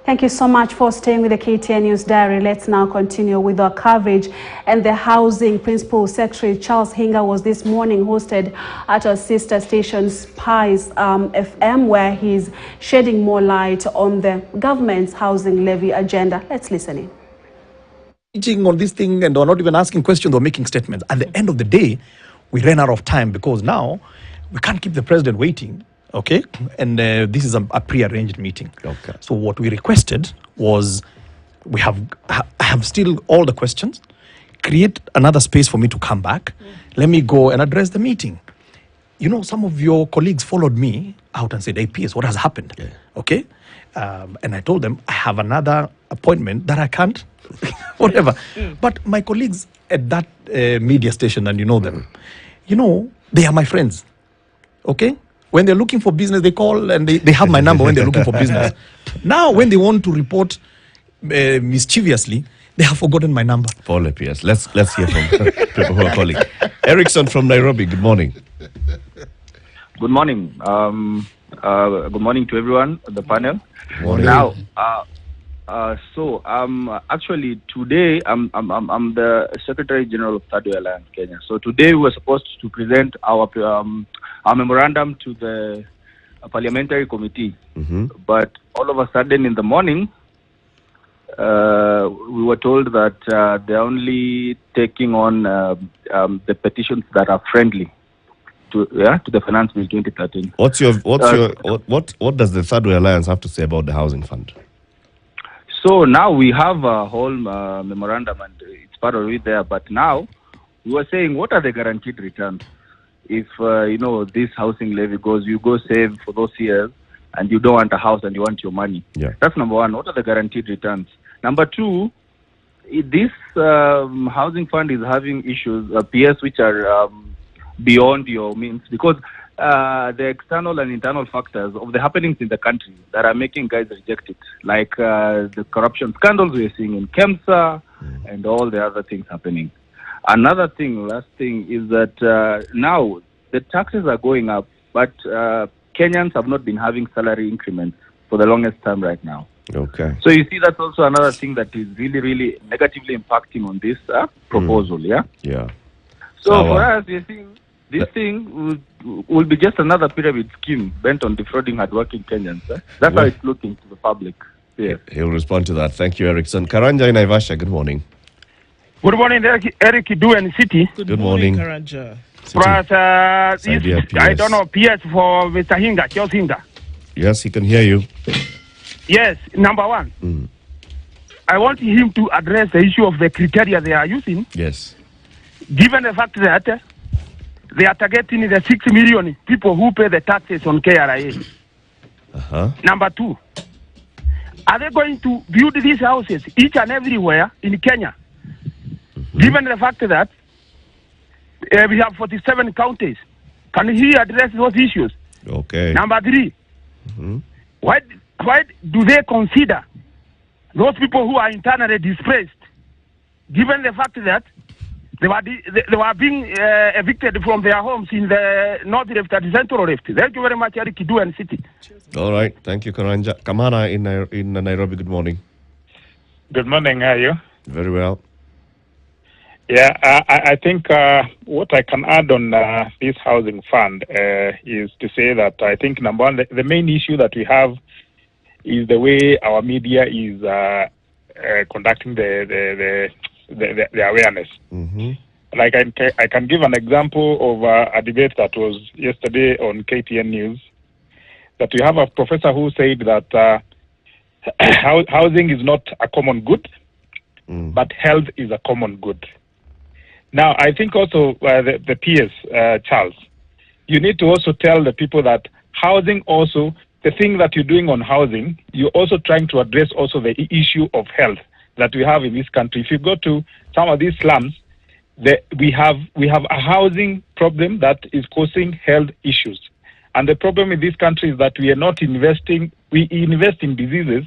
Thank you so much for staying with the KTN News Diary. Let's now continue with our coverage. And the Housing Principal Secretary Charles Hinga was this morning hosted at our sister station Spice FM, where he's shedding more light on the government's housing levy agenda. Let's listen in. On this thing, and they're not even asking questions or making statements. At the end of the day, we ran out of time because now we can't keep the president waiting. Okay, and this is a pre-arranged meeting. Okay. So what we requested was, I have still all the questions. Create another space for me to come back. Let me go and address the meeting. You know, some of your colleagues followed me out and said, "Hey, PS, what has happened?" Yeah. Okay, and I told them I have another appointment that I can't, whatever. But my colleagues at that media station, and you know them, you know, they are my friends. Okay. When they're looking for business, they call and they have my number when they're looking for business. Now, when they want to report mischievously, they have forgotten my number. Paul PS. Let's hear from people who are calling. Erickson from Nairobi, good morning. Good morning. Good morning to everyone on the panel. Morning. Now, actually today I'm the Secretary General of Third Way Alliance Kenya. So today we were supposed to present our memorandum to the parliamentary committee, but all of a sudden in the morning we were told that they're only taking on the petitions that are friendly to the Finance Bill 2013. What does the Third Way Alliance have to say about the housing fund? So now we have a whole memorandum and it's part of it there. But now we were saying, what are the guaranteed returns? If, this housing levy goes, you go save for those years and you don't want a house and you want your money. Yeah. That's number one. What are the guaranteed returns? Number two, this housing fund is having issues, PS, which are beyond your means, because the external and internal factors of the happenings in the country that are making guys reject it, like the corruption scandals we're seeing in KEMSA and all the other things happening. Another thing, last thing, is that now the taxes are going up, but Kenyans have not been having salary increments for the longest time right now. Okay. So you see, that's also another thing that is really, really negatively impacting on this proposal, Yeah. So for us, we think this thing will be just another pyramid scheme bent on defrauding hardworking Kenyans. That's how it's looking to the public. Yeah. He'll respond to that. Thank you, Erickson. Karanja in Naivasha, good morning. Good morning, Eric Idu and City. Good morning. Karanja. I don't know, PS for Mr. Hinga, Charles Hinga. Yes, he can hear you. Yes, number one. I want him to address the issue of the criteria they are using. Yes. Given the fact that they are targeting the 6 million people who pay the taxes on KRA. Number two, are they going to build these houses each and everywhere in Kenya? Given the fact that we have 47 counties, can he address those issues? Okay. Number three, why do they consider those people who are internally displaced, given the fact that they were being evicted from their homes in the north left and central left? Thank you very much, Eric Idu and City. All right. Thank you, Karanja. Kamana in Nairobi, good morning. Good morning. How are you? Very well. Yeah, I think what I can add on this housing fund is to say that I think, number one, the main issue that we have is the way our media is conducting the awareness. Like I can give an example of a debate that was yesterday on KTN News, that we have a professor who said that housing is not a common good, but health is a common good. Now, I think also the PS, Charles, you need to also tell the people that housing also, the thing that you're doing on housing, you're also trying to address also the issue of health that we have in this country. If you go to some of these slums, we have a housing problem that is causing health issues. And the problem in this country is that we are not investing. We invest in diseases.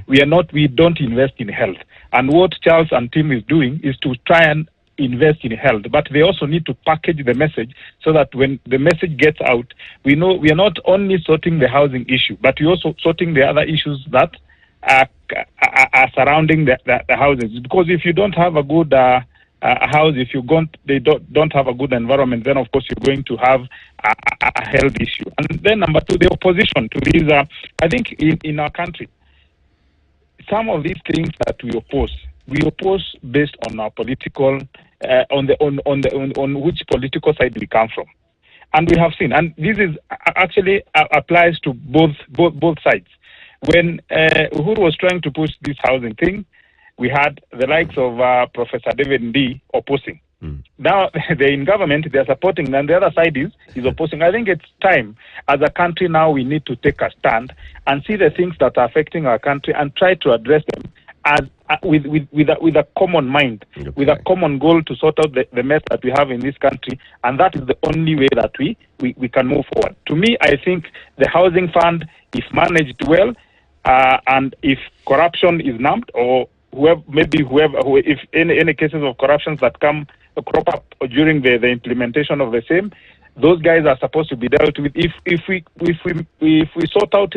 We don't invest in health. And what Charles and team is doing is to try and invest in health, but they also need to package the message so that when the message gets out, we know we are not only sorting the housing issue, but we're also sorting the other issues that surrounding the houses. Because if you don't have a good house, if you don't have a good environment, then of course you're going to have a health issue. And then number two, the opposition to these. I think in our country, some of these things that we oppose based on our political on which political side we come from, and we have seen, and this is actually applies to both sides. When Uhuru was trying to push this housing thing, we had the likes of Professor David Ndii opposing. Now they're in government, they're supporting, and the other side is opposing. I think it's time, as a country now, we need to take a stand and see the things that are affecting our country and try to address them as with a common mind, with a common goal to sort out the mess that we have in this country, and that is the only way that we can move forward. To me, I think the housing fund, if managed well, and if corruption is numbed, or if any cases of corruptions that crop up during the implementation of the same, those guys are supposed to be dealt with. If we sort out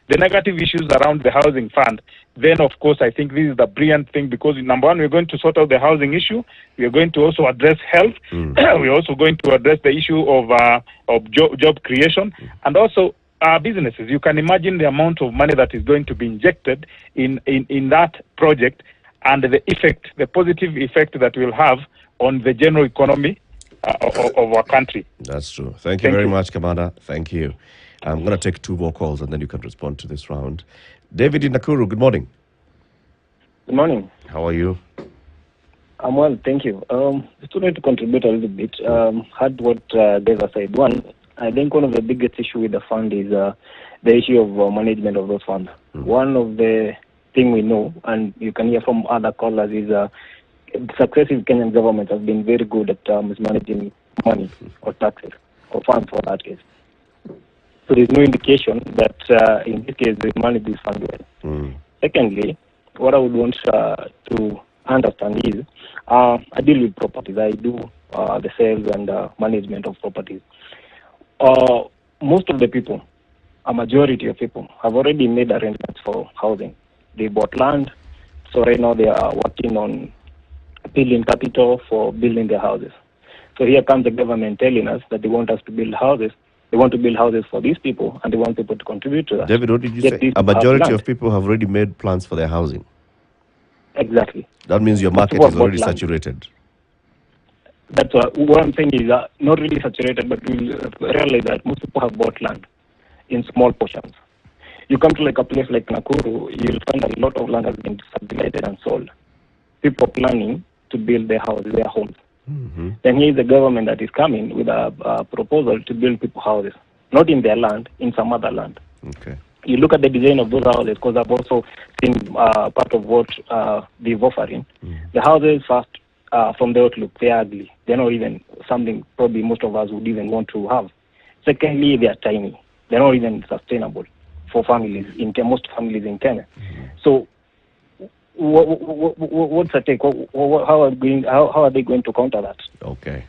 the negative issues around the housing fund, then of course I think this is the brilliant thing, because number one, we're going to sort out the housing issue. We are going to also address health. We're also going to address the issue of job creation, and also businesses. You can imagine the amount of money that is going to be injected in that project, and the positive effect that will have on the general economy of our country. That's true. Thank you very much, Commander. Thank you. I'm going to take two more calls and then you can respond to this round. David in Nakuru, good morning. Good morning. How are you? I'm well, thank you. Just wanted to contribute a little bit. Heard what guys are said. One, I think one of the biggest issue with the fund is the issue of management of those funds. One of the thing we know, and you can hear from other callers, is successive Kenyan government has been very good at mismanaging money or taxes or funds for that case. So there's no indication that in this case they manage this fund well. Secondly, what I would want to understand is I deal with properties. I do the sales and management of properties. Most of the people, a majority of people, have already made arrangements for housing. They bought land, so right now they are working on building capital for building their houses. So here comes the government telling us that they want us to build houses. They want to build houses for these people, and they want people to contribute to that. David, what did you say? A majority of people have already made plans for their housing. Exactly. That means your market is already saturated. That's what I'm saying is not really saturated, but we realize that most people have bought land in small portions. You come to like a place like Nakuru, you'll find a lot of land has been subdivided and sold. People planning to build their homes. Then here is the government that is coming with a proposal to build people houses, not in their land, in some other land. Okay. You look at the design of those houses, because I've also seen part of what they're offering. The houses, first, from the outlook, they're ugly. They're not even something probably most of us would even want to have. Secondly, they are tiny. They're not even sustainable for families, most families in Kenya. So what's the take? How are they going to counter that? Okay.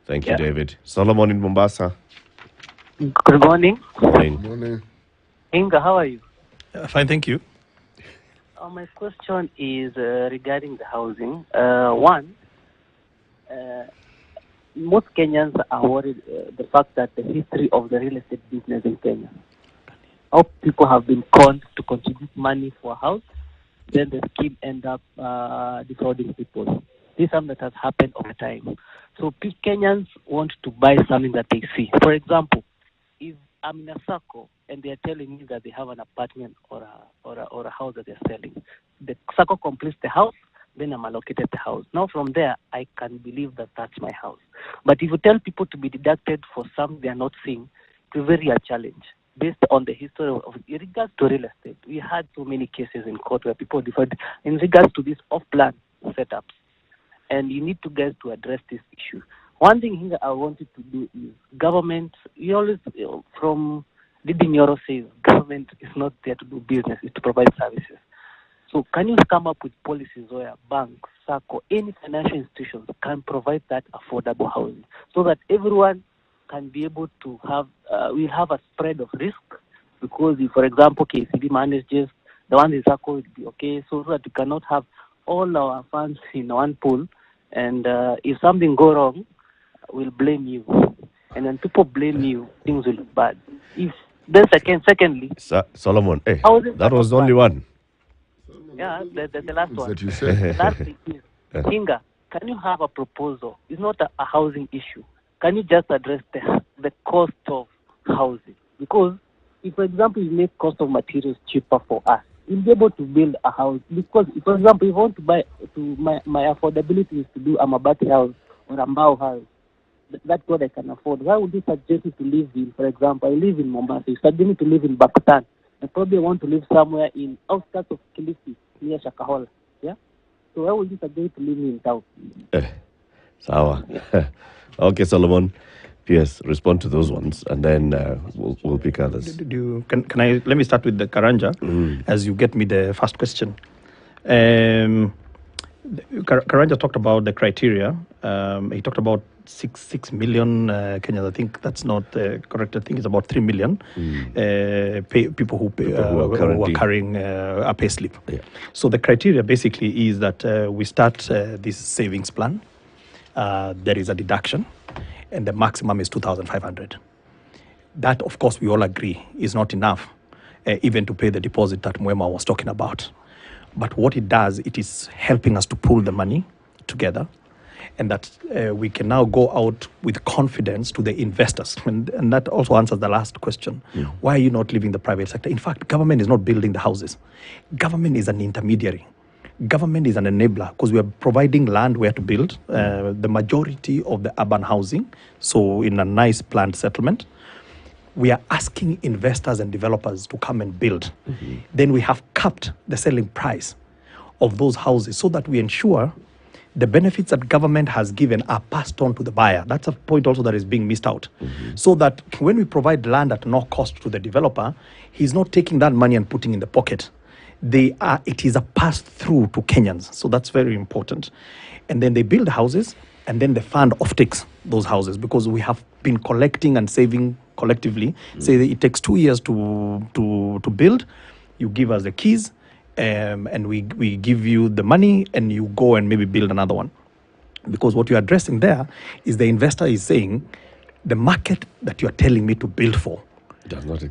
Thank you, David. Solomon in Mombasa. Good morning. Morning. Morning. Hinga, how are you? Fine, thank you. My question is regarding the housing. One, most Kenyans are worried the fact that the history of the real estate business in Kenya. How people have been conned to contribute money for a house, then the scheme end up defrauding people. This is something that has happened over time. So Kenyans want to buy something that they see. For example, if I'm in a circle and they are telling me that they have an apartment or a house that they're selling, the circle completes the house, then I'm allocated the house. Now from there, I can believe that that's my house. But if you tell people to be deducted for something they are not seeing, it's very a challenge. Based on the history of in regards to real estate, we had so many cases in court where people deferred in regards to these off-plan setups. And you need to get to address this issue. One thing here I wanted to do is government, you always, from Didi Nyoro says, government is not there to do business, it's to provide services. So can you come up with policies where banks, SACCO, any financial institutions can provide that affordable housing so that everyone can be able to have, we'll have a spread of risk, because if, for example, KCB manages the one in Sacco will be okay, so that we cannot have all our funds in one pool. And if something go wrong, we'll blame you. And when people blame you, things will look bad. Secondly, Solomon, housing that was only one. Yeah, the last one. That you said. The last thing is, Hinga, can you have a proposal? It's not a housing issue. Can you just address the cost of housing? Because if, for example, you make cost of materials cheaper for us, we'll be able to build a house. Because, for example, if I want to buy, my affordability is to do a Mabati house or a Mbao house. That's what I can afford. Why would you suggest me to live in, for example, I live in Mombasa. You suggest me to live in Pakistan. I probably want to live somewhere in outskirts of Kilifi, near Shakahola. Yeah? So why would you suggest to live in town? Sawa. Okay, Solomon. Yes, respond to those ones, and then we'll pick others. Can I? Let me start with the Karanja, as you get me the first question. Karanja talked about the criteria. He talked about 6 million Kenyans. I think that's not correct. I think it's about 3 million people who are carrying a pay slip. Yeah. So the criteria basically is that we start this savings plan. There is a deduction, and the maximum is 2,500. That, of course, we all agree is not enough, even to pay the deposit that Mwema was talking about. But what it does, it is helping us to pool the money together, and that we can now go out with confidence to the investors. And that also answers the last question. Why are you not leaving the private sector? In fact, government is not building the houses. Government is an intermediary. Government is an enabler because we are providing land where to build the majority of the urban housing. So in a nice planned settlement, we are asking investors and developers to come and build. Then we have capped the selling price of those houses so that we ensure the benefits that government has given are passed on to the buyer. That's a point also that is being missed out. So that when we provide land at no cost to the developer, he's not taking that money and putting in the pocket. It is a pass through to Kenyans. So that's very important. And then they build houses, and then the fund offtakes those houses, because we have been collecting and saving collectively. Say it takes 2 years to build. You give us the keys, and we give you the money, and you go and maybe build another one. Because what you're addressing there is the investor is saying, the market that you're telling me to build for does not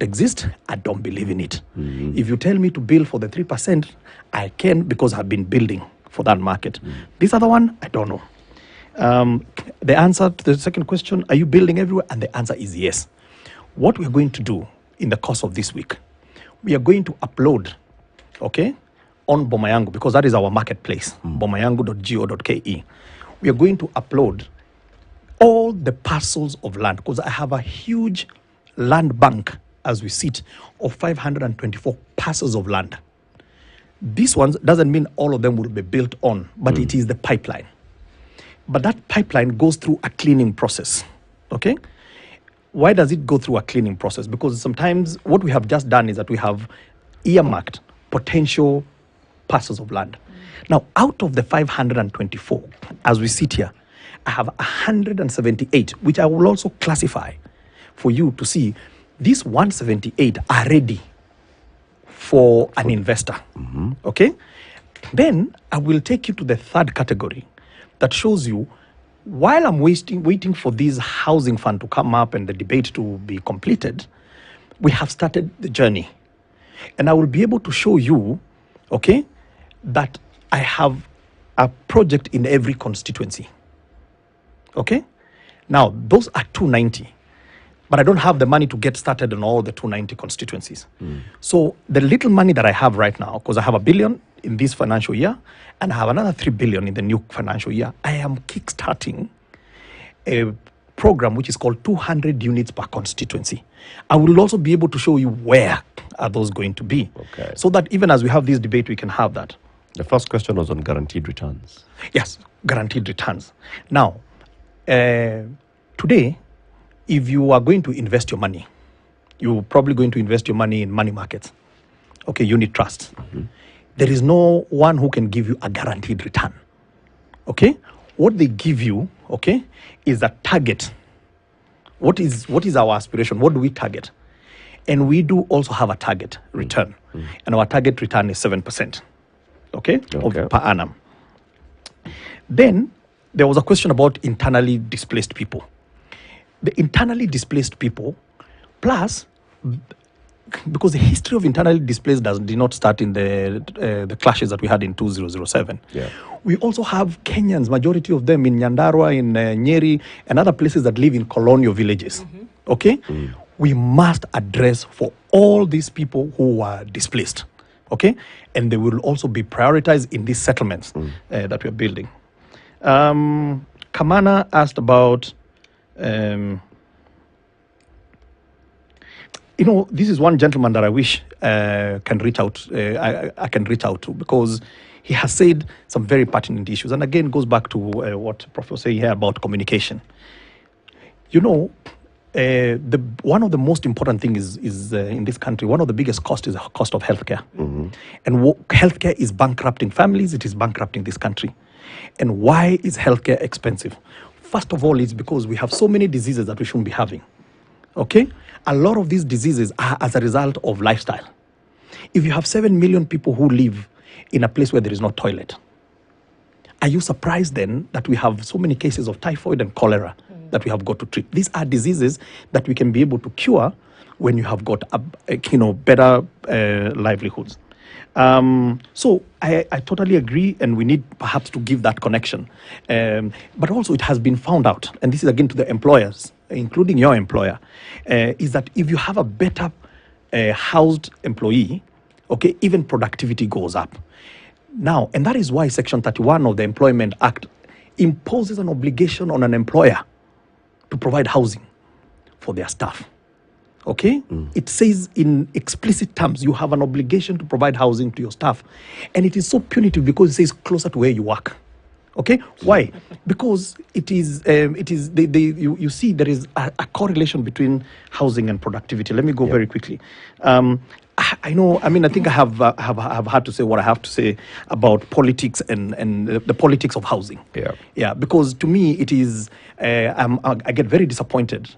exist. I don't believe in it. If you tell me to build for the 3%, I can, because I've been building for that market. This other one, I don't know. The answer to the second question, are you building everywhere? And the answer is yes. What we're going to do in the course of this week, we are going to upload, on Bomayangu, because that is our marketplace, bomayangu.go.ke. We are going to upload all the parcels of land, because I have a huge land bank as we sit of 524 parcels of land. This one doesn't mean all of them will be built on, but it is the pipeline. But that pipeline goes through a cleaning process, Why does it go through a cleaning process? Because sometimes what we have just done is that we have earmarked potential parcels of land. Now, out of the 524, as we sit here, I have 178, which I will also classify for you to see. These 178 are ready for an investor, Then I will take you to the third category that shows you, while I'm waiting for this housing fund to come up and the debate to be completed, we have started the journey. And I will be able to show you, that I have a project in every constituency. Now, those are 290. But I don't have the money to get started on all the 290 constituencies. So the little money that I have right now, because I have $1 billion in this financial year, and I have another 3 billion in the new financial year, I am kickstarting a program which is called 200 units per constituency. I will also be able to show you where are those going to be, so that even as we have this debate, we can have that. The first question was on guaranteed returns. Yes, guaranteed returns. Now, today, if you are going to invest your money, you're probably going to invest your money in money markets, unit trusts. There is no one who can give you a guaranteed return. What they give you, is a target. What is our aspiration? What do we target? And we do also have a target return. And our target return is 7%, okay. Per annum. Then there was a question about internally displaced people. The internally displaced people, plus, because the history of internally displaced did not start in the clashes that we had in 2007. Yeah. We also have Kenyans, majority of them in Nyandarua, in Nyeri, and other places that live in colonial villages. Okay? We must address for all these people who are displaced. Okay? And they will also be prioritized in these settlements that we're building. Kamana asked about... you know, this is one gentleman that I wish can reach out. I can reach out to, because he has said some very pertinent issues, and again goes back to what Prof was saying here about communication. You know, one of the most important things is in this country, one of the biggest costs is the cost of healthcare, and healthcare is bankrupting families. It is bankrupting this country. And why is healthcare expensive? First of all, it's because we have so many diseases that we shouldn't be having. Okay? A lot of these diseases are as a result of lifestyle. If you have 7 million people who live in a place where there is no toilet, are you surprised then that we have so many cases of typhoid and cholera that we have got to treat? These are diseases that we can be able to cure when you have got better livelihoods. So I totally agree, and we need perhaps to give that connection. But also it has been found out, and this is again to the employers, including your employer, is that if you have a better housed employee, okay, even productivity goes up. Now, and that is why Section 31 of the Employment Act imposes an obligation on an employer to provide housing for their staff. Okay? It says in explicit terms, you have an obligation to provide housing to your staff. And it is so punitive because it says closer to where you work. Okay? Why? Because you see there is a correlation between housing and productivity. Let me go very quickly. I know, I mean, I think I have had to say what I have to say about politics and the politics of housing. Yeah. Yeah, because to me it is, I get very disappointed,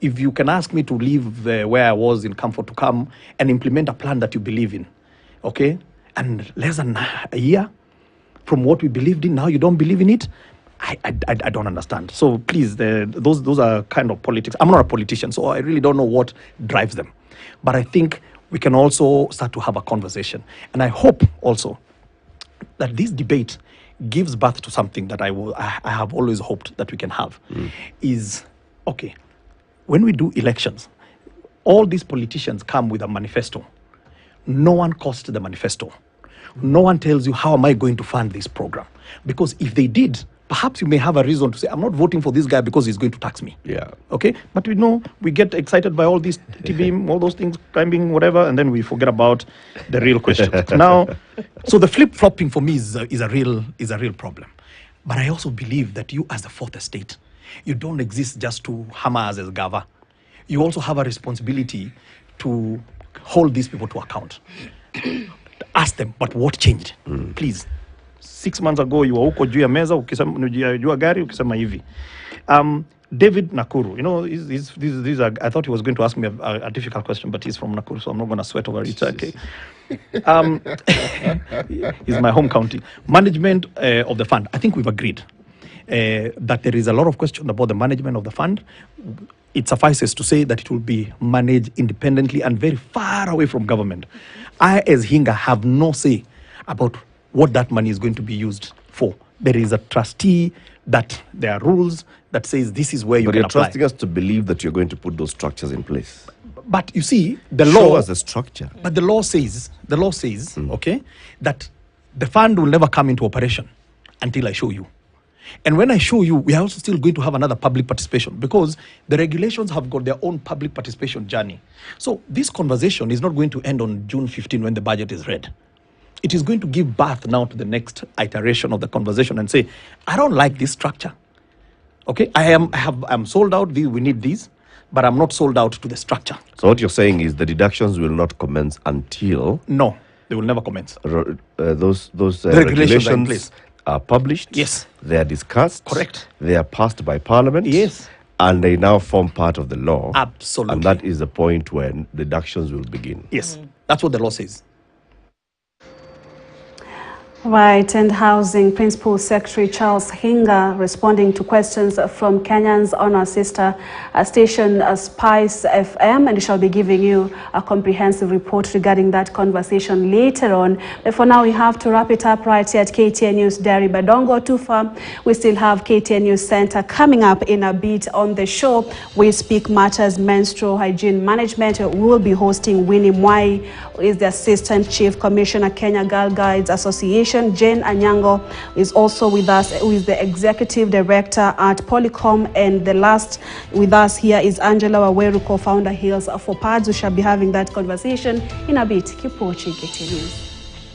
if you can ask me to leave where I was in comfort to come and implement a plan that you believe in, okay? And less than a year from what we believed in, now you don't believe in it, I don't understand. So please, those are kind of politics. I'm not a politician, so I really don't know what drives them. But I think we can also start to have a conversation. And I hope also that this debate gives birth to something that I have always hoped that we can have, is, okay, when we do elections, all these politicians come with a manifesto. No one costs the manifesto. No one tells you, how am I going to fund this program? Because if they did, perhaps you may have a reason to say, I'm not voting for this guy because he's going to tax me. Yeah. Okay? But we get excited by all these TB, all those things, climbing, whatever, and then we forget about the real question. Now, so the flip-flopping for me is a real problem. But I also believe that you, as the fourth estate, you don't exist just to hammer us as Gava. You also have a responsibility to hold these people to account. Ask them, but what changed? Please. 6 months ago, you were huko juu ya meza, juu gari, ukisema hivi. David Nakuru, these are, I thought he was going to ask me a difficult question, but he's from Nakuru, so I'm not going to sweat over it. Okay. He's my home county. Management of the fund. I think we've agreed that there is a lot of question about the management of the fund. It suffices to say that it will be managed independently and very far away from government. I, as Hinga, have no say about what that money is going to be used for. There is a trustee, that there are rules that says this is where you can apply. But you're trusting us to believe that you're going to put those structures in place. But you see, the law... Show us the structure. But the law says, okay, that the fund will never come into operation until I show you. And when I show you, we are also still going to have another public participation, because the regulations have got their own public participation journey. So this conversation is not going to end on June 15 when the budget is read. It is going to give birth now to the next iteration of the conversation and say, I don't like this structure. Okay, I'm sold out, we need these, but I'm not sold out to the structure. So what you're saying is the deductions will not commence until... No, they will never commence. Those regulations are in place. Are published. Yes. They are discussed. Correct. They are passed by Parliament. Yes. And they now form part of the law. Absolutely. And that is the point when deductions will begin. Yes, that's what the law says. Right, and Housing Principal Secretary Charles Hinga responding to questions from Kenyans on our sister station Spice FM, and we shall be giving you a comprehensive report regarding that conversation later on. But for now, we have to wrap it up right here at KTN News Diary. But don't go too far. We still have KTN News Center coming up in a bit on the show. We speak matters menstrual hygiene management. We will be hosting Winnie Mwai, who is the Assistant Chief Commissioner, Kenya Girl Guides Association. Jane Anyango is also with us, who is the Executive Director at Polycom. And the last with us here is Angela Waweru, co-founder Heals for Pads. We shall be having that conversation in a bit. Keep watching KTN News.